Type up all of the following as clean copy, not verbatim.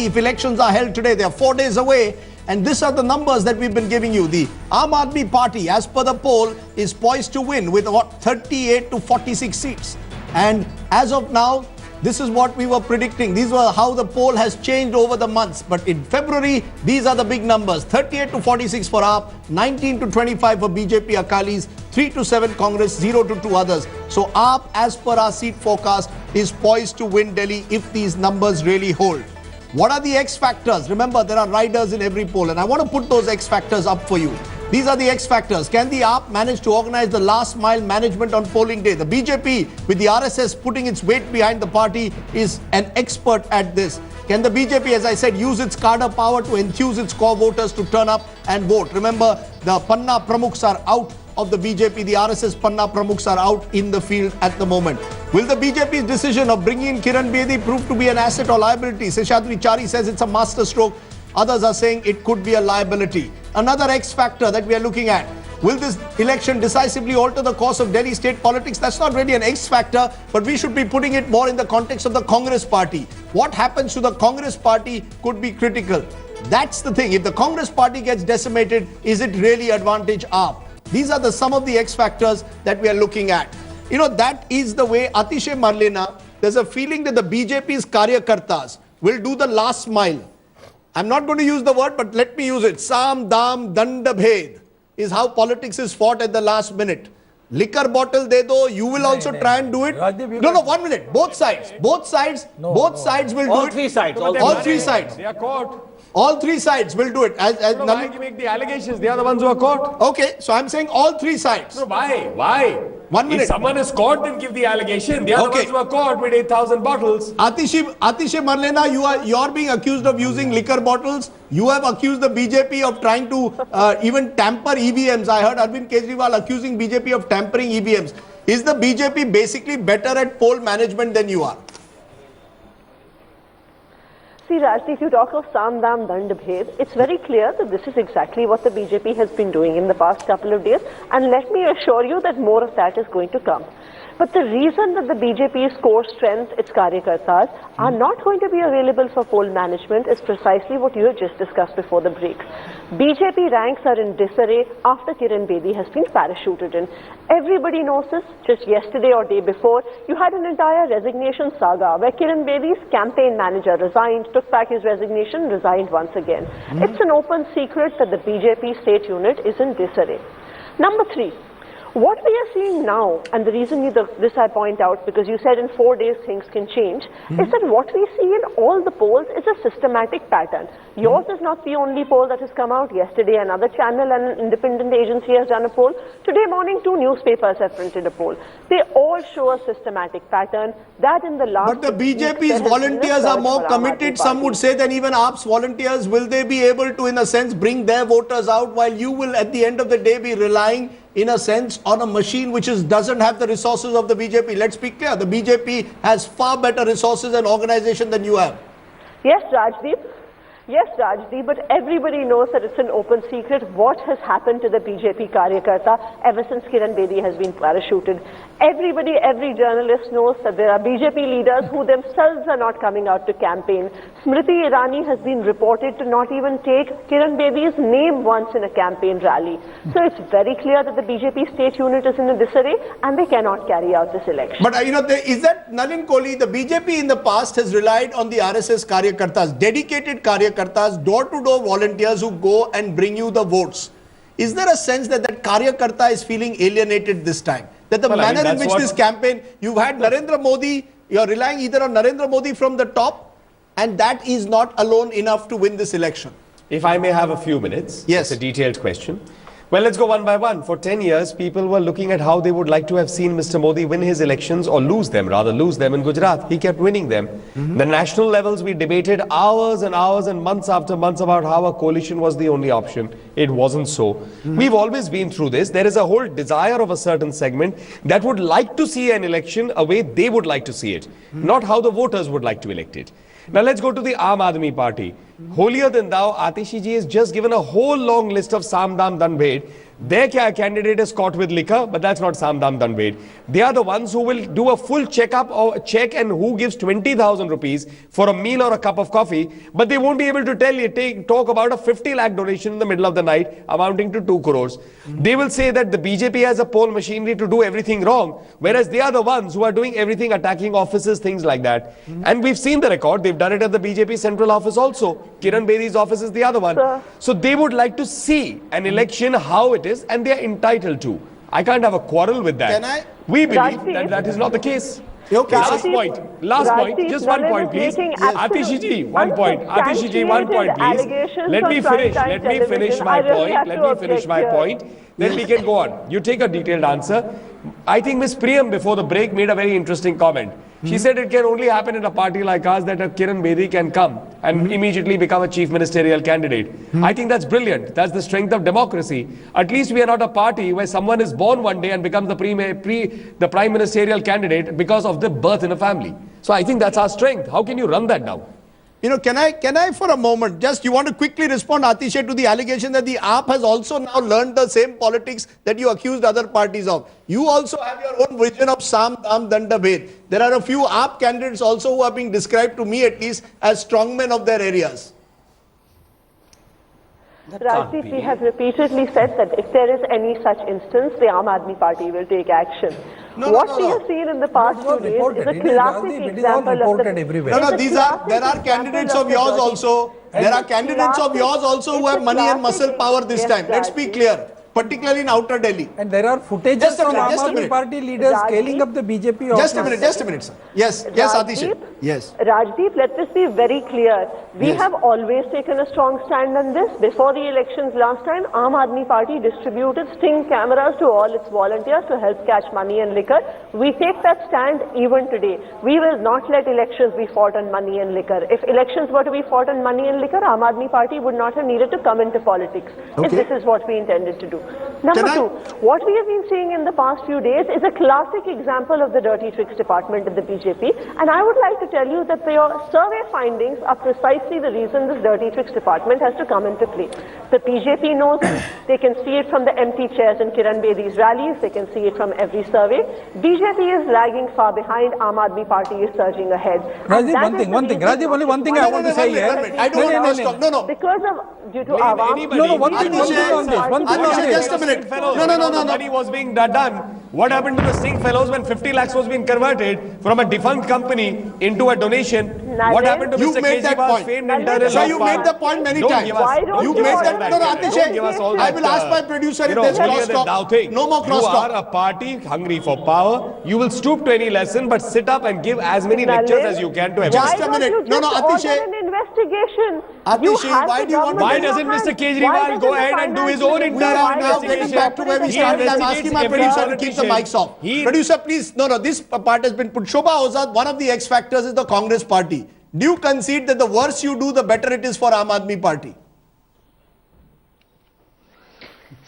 If elections are held today, they are 4 days away. And these are the numbers that we've been giving you. The Aam Aadmi Party, as per the poll, is poised to win with what, 38 to 46 seats. And as of now, this is what we were predicting. These were how the poll has changed over the months. But in February, these are the big numbers. 38 to 46 for AAP, 19 to 25 for BJP Akalis, 3 to 7 Congress, 0 to 2 others. So AAP, as per our seat forecast, is poised to win Delhi if these numbers really hold. What are the X factors? Remember, there are riders in every poll, and I want to put those X factors up for you. These are the X factors. Can the AAP manage to organize the last mile management on polling day? The BJP, with the RSS putting its weight behind the party, is an expert at this. Can the BJP, as I said, use its cadre power to enthuse its core voters to turn up and vote? Remember, the Panna Pramukhs are out of the BJP. The RSS Panna Pramukhs are out in the field at the moment. Will the BJP's decision of bringing in Kiran Bedi prove to be an asset or liability? Seshadri Chari says it's a master stroke. Others are saying it could be a liability. Another X factor that we are looking at. Will this election decisively alter the course of Delhi state politics? That's not really an X factor, but we should be putting it more in the context of the Congress party. What happens to the Congress party could be critical. That's the thing. If the Congress party gets decimated, is it really advantage AAP? These are some of the X factors that we are looking at. You know, that is the way Atishe Marlena, there's a feeling that the BJP's Karyakartas will do the last mile. I'm not going to use the word, but let me use it. Sam, Dam, Danda, Bhed is how politics is fought at the last minute. Liquor bottle de do, you will also try and do it. No, 1 minute. Both sides will do it. All three sides. All three sides. They are caught. All three sides will do it. Why you make the allegations? They are the ones who are caught. Okay, so I'm saying all three sides. So why? 1 minute. If someone is caught, then give the allegation. They are the ones who are caught with 8,000 bottles. Atishe Marlena, you are being accused of using liquor bottles. You have accused the BJP of trying to even tamper EVMs. I heard Arvind Kejriwal accusing BJP of tampering EVMs. Is the BJP basically better at poll management than you are? See, Rajdeep, if you talk of Sam, Dam, Dand, Bhed, it's very clear that this is exactly what the BJP has been doing in the past couple of days. And let me assure you that more of that is going to come. But the reason that the BJP's core strength, its Karyakartas, are not going to be available for poll management is precisely what you had just discussed before the break. BJP ranks are in disarray after Kiran Bedi has been parachuted in. Everybody knows this. Just yesterday or day before, you had an entire resignation saga where Kiran Bedi's campaign manager resigned, took back his resignation, resigned once again. It's an open secret that the BJP state unit is in disarray. Number 3. What we are seeing now, and the reason this I point out, because you said in 4 days things can change, is that what we see in all the polls is a systematic pattern. Yours is not the only poll that has come out. Yesterday, another channel and an independent agency has done a poll. Today morning, 2 newspapers have printed a poll. They all show a systematic pattern that in the last... But the BJP's volunteers are more committed, some would say, than even AAP's volunteers. Will they be able to, in a sense, bring their voters out while you will, at the end of the day, be relying in a sense, on a machine which doesn't have the resources of the BJP? Let's be clear, the BJP has far better resources and organization than you have. Yes, Rajdeep. Yes, Rajdeep, but everybody knows that it's an open secret what has happened to the BJP Karyakarta ever since Kiran Bedi has been parachuted. Everybody, every journalist knows that there are BJP leaders who themselves are not coming out to campaign. Smriti Irani has been reported to not even take Kiran Bedi's name once in a campaign rally. So it's very clear that the BJP state unit is in a disarray and they cannot carry out this election. But is that Nalin Kohli, the BJP in the past has relied on the RSS Karyakartas, dedicated Karyakartas, door-to-door volunteers who go and bring you the votes. Is there a sense that Karyakarta is feeling alienated this time? That the manner in which this campaign, you've had Narendra Modi, you're relying either on Narendra Modi from the top, and that is not alone enough to win this election. If I may have a few minutes. Yes. It's a detailed question. Well, let's go one by one. For 10 years, people were looking at how they would like to have seen Mr. Modi win his elections or lose them in Gujarat. He kept winning them. The national levels, we debated hours and hours and months after months about how a coalition was the only option. It wasn't so. We've always been through this. There is a whole desire of a certain segment that would like to see an election a way they would like to see it, not how the voters would like to elect it. Now let's go to the Aam Aadmi Party. Holier than thou, Atishe ji has just given a whole long list of Sam, Dam, Dand, Bhed. Their candidate is caught with liquor, but that's not Samdam Danved. They are the ones who will do a full checkup or check and who gives 20,000 rupees for a meal or a cup of coffee, but they won't be able to talk about a 50 lakh donation in the middle of the night amounting to 2 crores. They will say that the BJP has a poll machinery to do everything wrong, whereas they are the ones who are doing everything, attacking offices, things like that. And we've seen the record. They've done it at the BJP central office also. Kiran Bedi's office is the other one. So they would like to see an election how it is, and they are entitled to. I can't have a quarrel with that. We believe that that is not the case. Okay. Last point, just one point, please. Atishi ji, one point. Atishi ji, one point, please. Let me finish my point. Then we can go on. You take a detailed answer. I think Ms. Priyam before the break made a very interesting comment. She said it can only happen in a party like ours that a Kiran Bedi can come and immediately become a chief ministerial candidate. I think that's brilliant. That's the strength of democracy. At least we are not a party where someone is born one day and becomes the prime ministerial candidate because of the birth in a family. So I think that's our strength. How can you run that now? You know, can I for a moment, just you want to quickly respond, Atishay, to the allegation that the AAP has also now learned the same politics that you accused other parties of. You also have your own vision of Samdam Dandabhed. There are a few AAP candidates also who are being described, to me at least, as strongmen of their areas. Rajdeep, we have repeatedly said that if there is any such instance, the Aam Aadmi Party will take action. What we have seen in the past few days is a classic example of the... There are candidates of yours also. There are candidates of yours also who have money and muscle power this time. Let's be clear. Particularly in outer Delhi. And there are footages from Aam Aadmi Party leaders scaling up the BJP office. Just a minute, sir. Yes, Atishay. Yes. Rajdeep, let this be very clear. We have always taken a strong stand on this. Before the elections last time, Aam Aadmi Party distributed sting cameras to all its volunteers to help catch money and liquor. We take that stand even today. We will not let elections be fought on money and liquor. If elections were to be fought on money and liquor, Aam Aadmi Party would not have needed to come into politics. If this is what we intended to do. Number two, what we have been seeing in the past few days is a classic example of the dirty tricks department of the BJP, and I would like to tell you that your survey findings are precisely the reason this dirty tricks department has to come into play. The BJP knows it. They can see it from the empty chairs in Kiran Bedi's rallies. They can see it from every survey. BJP is lagging far behind. Aam Aadmi Party is surging ahead. Rajdeep, one thing. Rajdeep, only one thing I want to say here. I don't want to stop. No. Because of due to Awam. No, one thing on this. Just a minute. No. Money was being done. What happened to the Singh fellows when 50 lakhs was being converted from a defunct company into a donation? What happened to Mr. Kejriwal's famed internal? So you made the point many times. You made that. No, Atishay, I will ask my producer if there's crosstalk. No more crosstalk. You are a party hungry for power. You will stoop to any lesson, but sit up and give as many lectures as you can to everyone. Just a minute. No, Atishay. An investigation. Atishay, why do you want to? Why doesn't Mr. Kejriwal go ahead and do his own internal investigation? Getting back to where we started, I'm asking my producer to keep the mics off. Producer, please. No, this part has been put. Shobha Ozad, one of the X factors is the Congress party. Do you concede that the worse you do, the better it is for Aam Aadmi Party?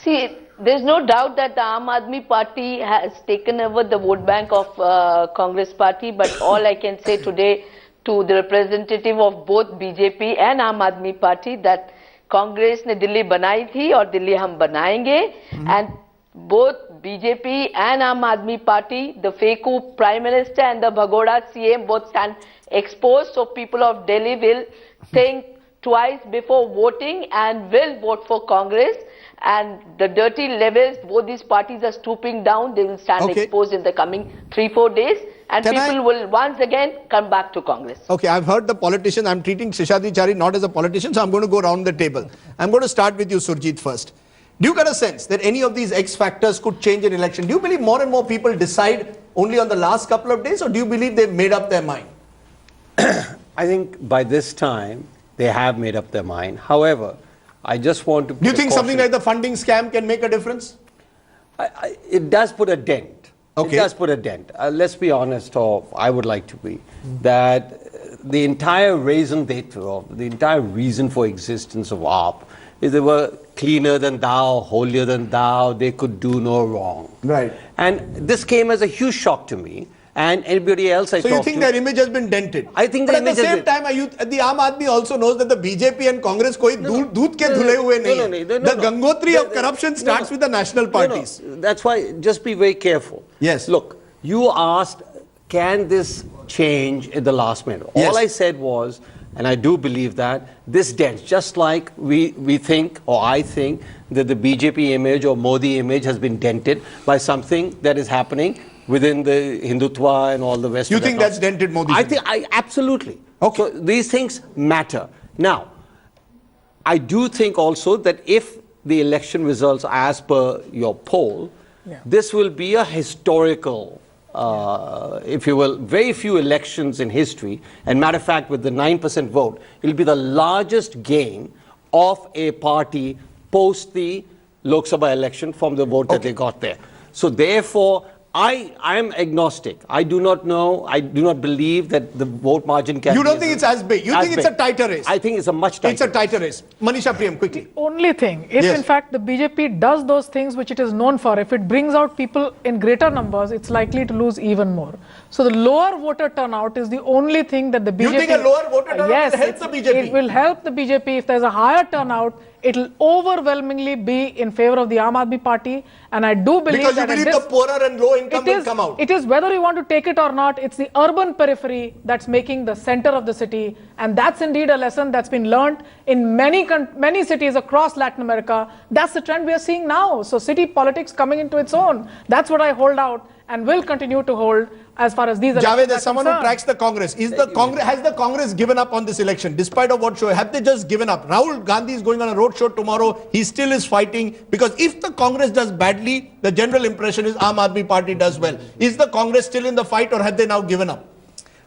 See, there's no doubt that the Aam Aadmi Party has taken over the vote bank of Congress party, but all I can say today to the representative of both BJP and Aam Aadmi Party that Congress ने दिल्ली बनाई थी और दिल्ली हम बनाएंगे, and both BJP and Aam Aadmi Party, the FACU Prime Minister and the Bhagoda CM both stand exposed, so people of Delhi will think twice before voting and will vote for Congress. And the dirty levels, both these parties are stooping down. They will stand exposed in the coming 3-4 days, and people will once again come back to Congress. Okay, I've heard the politician. I'm treating Shishadi Chari not as a politician, so I'm going to go around the table. I'm going to start with you, Surjit, first. Do you get a sense that any of these X factors could change an election? Do you believe more and more people decide only on the last couple of days, or do you believe they've made up their mind? I think by this time, they have made up their mind. However, I just want to... Do you think something like the funding scam can make a difference? It does put a dent. Okay. It does put a dent. Let's be honest, or I would like to be, that the entire raison d'etre, the entire reason for existence of AAP is they were cleaner than thou, holier than thou, they could do no wrong. Right. And this came as a huge shock to me. and anybody else I So talk you think to. their image has been dented? I think but the at the image has same been- time, the Aam Aadmi also knows that the BJP and Congress koi doodh ke dhule hue nahi hai. The Gangotri of corruption starts with the national parties. That's why, just be very careful. Yes. Look, you asked, can this change in the last minute? Yes. All I said was, and I do believe that, this dents, just like we think, or I think, that the BJP image or Modi image has been dented by something that is happening within the Hindutva and all the rest You of that think that's dented Modi's I image? think, absolutely. Okay. So these things matter. Now, I do think also that if the election results as per your poll, this will be a historical, if you will, very few elections in history. And matter of fact, with the 9% vote, it will be the largest gain of a party post the Lok Sabha election from the vote that they got there. So therefore, I am agnostic. I do not know. I do not believe that the vote margin can. You don't think it's as big? You think it's a tighter race? I think it's a much tighter. It's a tighter race. Manisha Priyam, quickly. Only thing, if Yes. in fact the BJP does those things which it is known for, if it brings out people in greater numbers, it's likely to lose even more. So the lower voter turnout is the only thing that the BJP... You think a lower voter turnout yes, will help the BJP? It will help the BJP. If there's a higher turnout, it will overwhelmingly be in favor of the Aam Aadmi Party. And I do believe Because you that believe at the this, poorer and low income will come out. it is whether you want to take it or not, it's the urban periphery that's making the center of the city. And that's indeed a lesson that's been learned in many cities across Latin America. That's the trend we are seeing now. So city politics coming into its own. That's what I hold out and will continue to hold as far as these elections Javed, are as someone who concerned. tracks the Congress, has the Congress given up on this election? Despite of what show, have they just given up? Rahul Gandhi is going on a road show tomorrow. He still is fighting because if the Congress does badly, the general impression is Aam Aadmi Party does well. Is the Congress still in the fight or have they now given up?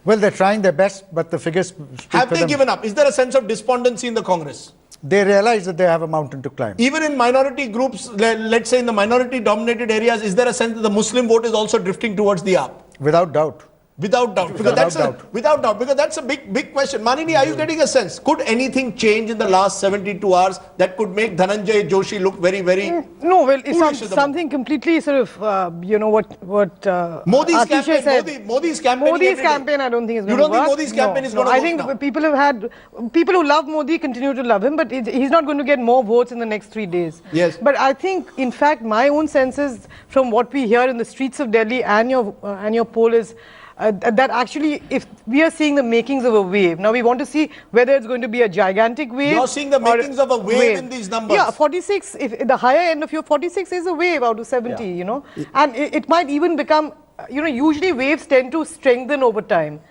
Well, they're trying their best, but the figures speak Have for they them. given up? Is there a sense of despondency in the Congress? They realize that they have a mountain to climb. Even in minority groups, let's say in the minority dominated areas, is there a sense that the Muslim vote is also drifting towards the AAP? Without doubt. Without doubt, because that's a big question. Manini, are you getting a sense? Could anything change in the last 72 hours that could make Dhananjay Joshi look very, very No, well, foolish at it's the something completely sort of, you know, what Modi's Atisha campaign, said. Modi's campaign. Modi's every day. campaign, I don't think is You going to don't work. think Modi's campaign is going to I work think now? people who love Modi continue to love him, but he's not going to get more votes in the next 3 days. Yes. But I think, in fact, my own sense is from what we hear in the streets of Delhi and your poll is that actually, if we are seeing the makings of a wave, now we want to see whether it's going to be a gigantic wave. You're seeing the or makings of a wave in these numbers. Yeah, 46, if the higher end of your 46 is a wave out of 70, you know, and it might even become, you know, usually waves tend to strengthen over time.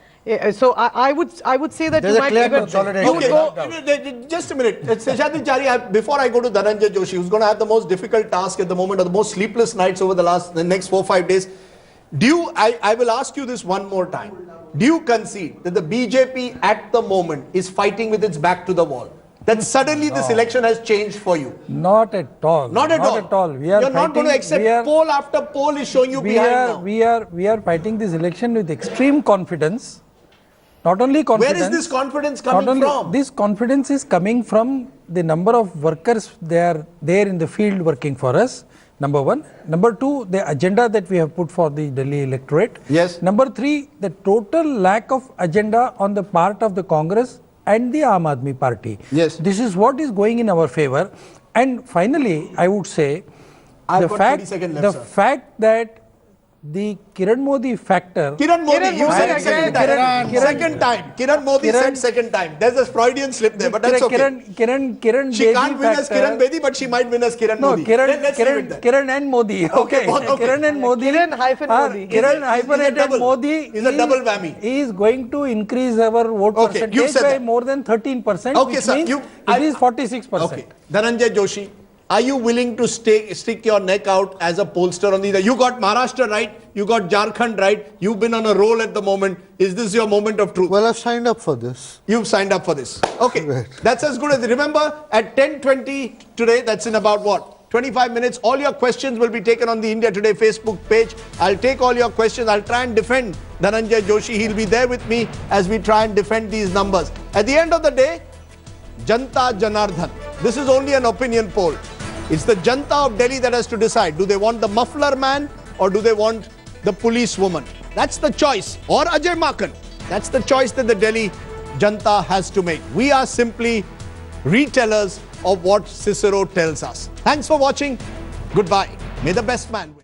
So I would say that There's you a might clear even consolidation. you would go, Just a minute. Seshadri Chari, before I go to Dhananjay Joshi, who's going to have the most difficult task at the moment, or the most sleepless nights over the next 4-5 days, I will ask you this one more time. Do you concede that the BJP at the moment is fighting with its back to the wall? That suddenly this election has changed for you? Not at all. Not at all. We are You're not going to accept poll after poll is showing you behind now. We are fighting this election with extreme confidence. Not only confidence. Where is this confidence coming from? This confidence is coming from the number of workers they are there in the field working for us. Number one. Number two, the agenda that we have put for the Delhi electorate. Yes. Number three, the total lack of agenda on the part of the Congress and the Aam Aadmi Party. Yes. This is what is going in our favor. And finally, I would say, I've got 30 seconds left, sir. fact that the Kiran Modi factor. Kiran Modi, you said second time. Kiran- Second time. Kiran Modi said second time. There's a Freudian slip there, but that's okay. Kiran She can't win as Kiran Bedi, but she might win as Kiran Modi. Let's leave it there. Kiran and Modi. Okay. Kiran and Modi. Kiran-Modi. Kiran hyphenated Modi is a double whammy. Is going to said our vote percentage by more than 13%. Okay, which sir. Means it is 46%. Okay. Dhananjay Joshi, are you willing to stick your neck out as a pollster on these? You got Maharashtra right, you got Jharkhand right, you've been on a roll at the moment. Is this your moment of truth? Well, I've signed up for this. You've signed up for this. Okay. Right. That's as good as, remember, at 10:20 today, that's in about what? 25 minutes. All your questions will be taken on the India Today Facebook page. I'll take all your questions. I'll try and defend Dhananjay Joshi. He'll be there with me as we try and defend these numbers. At the end of the day, Janta Janardhan. This is only an opinion poll. It's the Janta of Delhi that has to decide. Do they want the muffler man or do they want the police woman? That's the choice. Or Ajay Makan. That's the choice that the Delhi janta has to make. We are simply retellers of what Cicero tells us. Thanks for watching. Goodbye. May the best man win.